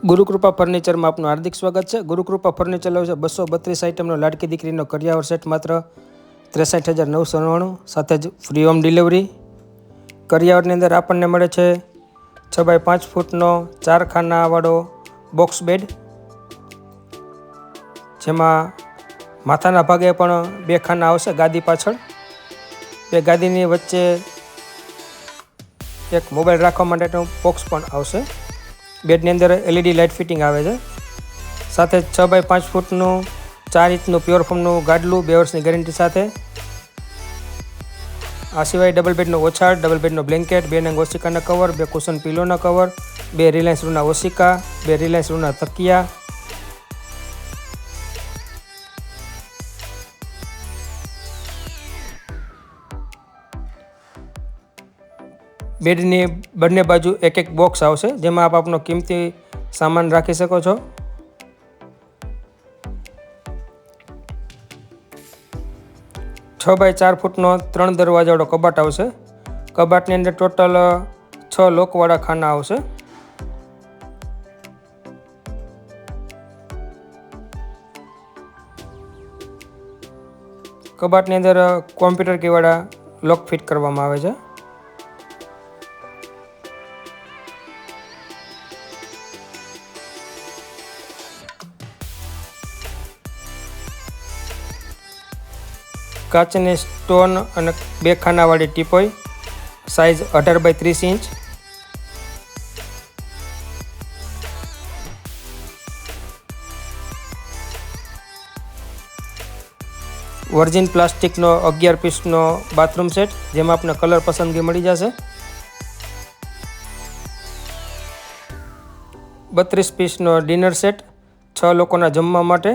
ગુરુકૃપા ફર્નિચરમાં આપનું હાર્દિક સ્વાગત છે। ગુરુકૃપા ફર્નિચર લાવે છે 232 આઇટમનો લાડકી દીકરીનો કરિયાવર સેટ માત્ર 63,999 સાથે જ ફ્રી હોમ ડિલિવરી। કરિયાવરની અંદર આપણને મળે છે 6x5 ફૂટનો 4 ખાનાવાળો બોક્સ બેડ, જેમાં માથાના ભાગે પણ 2 ખાના આવશે ગાદી પાછળ। 2 ગાદીની વચ્ચે એક મોબાઈલ રાખવા માટેનું બોક્સ પણ આવશે। બેડની અંદર LED લાઇટ ફિટિંગ આવે છે, સાથે 6x5 ફૂટનું 4 ઇંચનું પ્યોર ફોમનું ગાડલું 2 વર્ષની ગેરંટી સાથે। આ સિવાય ડબલ બેડનો ઓછાળ, ડબલ બેડનો બ્લેન્કેટ, 2 નંગ ઓશિકાના કવર, 2 કુશન પિલોના કવર, 2 રિલાયન્સ રૂના ઓશિકા, 2 રિલાયન્સ રૂના તકિયા, બેડની બંને બાજુ એક એક બોક્સ આવશે, જેમાં આપ આપનો કિંમતી સામાન રાખી શકો છો। છ બાય 4 ફૂટનો 3 દરવાજાવાળો કબાટ આવશે। કબાટની અંદર ટોટલ 6 લોકવાળા ખાના આવશે। કબાટની અંદર કોમ્પ્યુટર કીવાળા લોક ફિટ કરવામાં આવે છે। કાચની સ્ટોન અને 2 ખાનાવાળી teapoy, size 18x30 inch. Virgin પ્લાસ્ટિકનો 11 પીસનો બાથરૂમ સેટ, જેમાં આપને કલર પસંદગી મળી જશે। 32 પીસનો ડિનર સેટ 6 લોકોના જમવા માટે।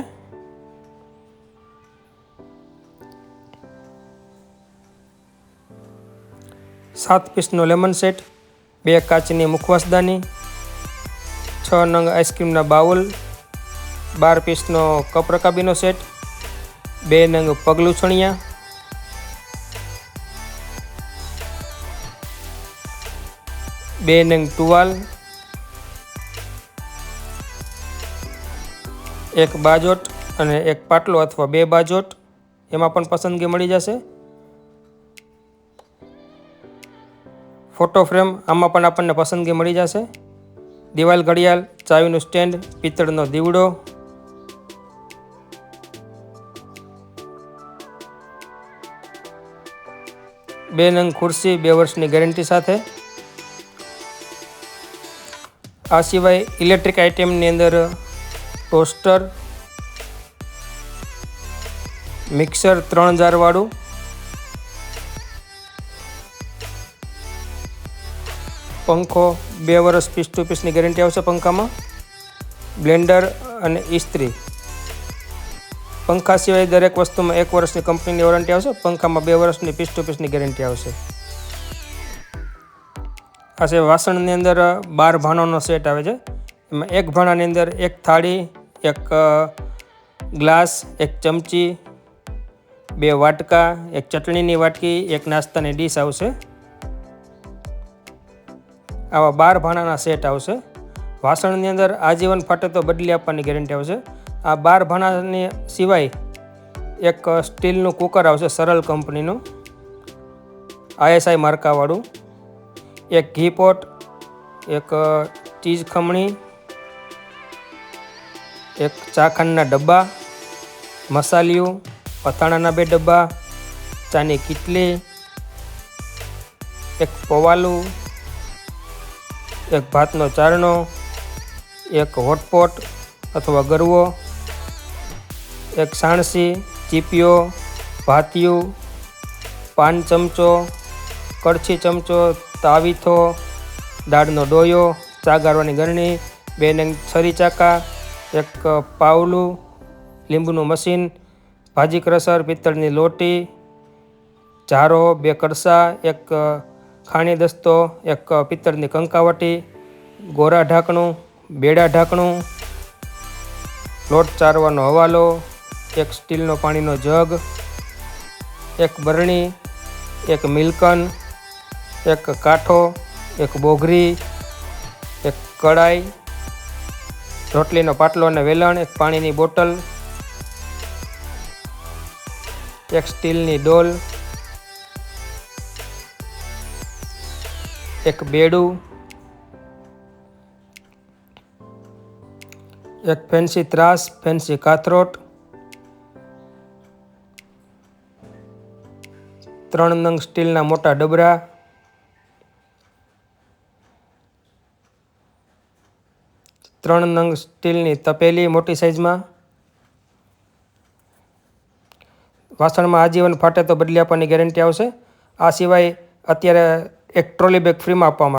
7 પીસનો લેમન સેટ, 2 કાચની મુખવાસદાની, 6 નંગ આઈસ્ક્રીમના બાઉલ, 12 પીસનો કપ રકાબીનો સેટ, 2 નંગ પગલુંછણિયા, 2 નંગ ટુવાલ, 1 બાજોટ અને 1 પાટલો અથવા 2 બાજોટ, એમાં પણ પસંદગી મળી જશે। ફોટો ફ્રેમ, આમાં પણ આપણને પસંદગી મળી જશે। દિવાલ ઘડિયાળ, ચાવીનું સ્ટેન્ડ, પિત્તળનો દીવડો, બે નંગ ખુરશી 2 વર્ષની ગેરંટી સાથે। આ સિવાય ઇલેક્ટ્રિક આઇટમની અંદર ટોસ્ટર, મિક્સર 3 જારવાળું, પંખો 2 વર્ષ પીસ ટુ પીસની ગેરંટી આવશે પંખામાં, બ્લેન્ડર અને ઇસ્ત્રી। પંખા સિવાય દરેક વસ્તુમાં 1 વર્ષની કંપનીની વોરંટી આવશે। પંખામાં 2 વર્ષની પીસ ટુ પીસની ગેરંટી આવશે। આ સિવાય વાસણની અંદર 12 ભાણોનો સેટ આવે છે, એમાં 1 ભાણાની અંદર 1 થાળી, 1 ગ્લાસ, 1 ચમચી, 2 વાટકા, 1 ચટણીની વાટકી, 1 નાસ્તાની ડીશ આવશે। આવા 12 ભાણાના સેટ આવશે। વાસણની અંદર આજીવન ફાટે તો બદલી આપવાની ગેરંટી આવશે। આ 12 ભાણાની સિવાય 1 સ્ટીલનું કુકર આવશે સરળ કંપનીનું, ISI માર્કાવાળું, 1 ઘી પોટ, 1 ચીઝ ખમણી, 1 ચાખાંડના ડબ્બા, મસાલિયું, અથાણાના 2 ડબ્બા, ચાની કીટલી, 1 પવાલું, 1 ભાતનો ચારણો, 1 હોટપોટ અથવા ગરવો, 1 સાણસી, ચીપિયો, ભાતિયું, પાન ચમચો, કળછી ચમચો, તાવીથો, દાળનો ડોયો, ચા ગાળવાની ગરણી, 2 નંગ છરી ચાકા, 1 પાવલું, લીંબુનું મશીન, ભાજી ક્રશર, પિત્તળની લોટી, જારો, 2 કળસા, 1 ખાણી દસ્તો, 1 પિત્તળની કંકાવટી, ગોરા ઢાંકણું, બેડા ઢાંકણું, લોટ ચારવાનો હવાલો, 1 સ્ટીલનો પાણીનો જગ, 1 બરણી, 1 મિલ્કન, 1 કાંઠો, 1 બોઘરી, 1 કડાઈ, રોટલીનો પાટલો અને વેલણ, એક પાણીની બોટલ, એક સ્ટીલની ડોલ, એક બેડું, એક ફેન્સી ત્રાસ, ફેન્સી કાથરોટ, 3 નંગ સ્ટીલના મોટા ડબરા, ત્રણ નંગ સ્ટીલની તપેલી મોટી સાઇઝમાં. વાસણમાં આજીવન ફાટે તો બદલી આપવાની ગેરંટી આવશે. આ સિવાય અત્યારે એક ટ્રોલી બેગ ફ્રીમાં આપવામાં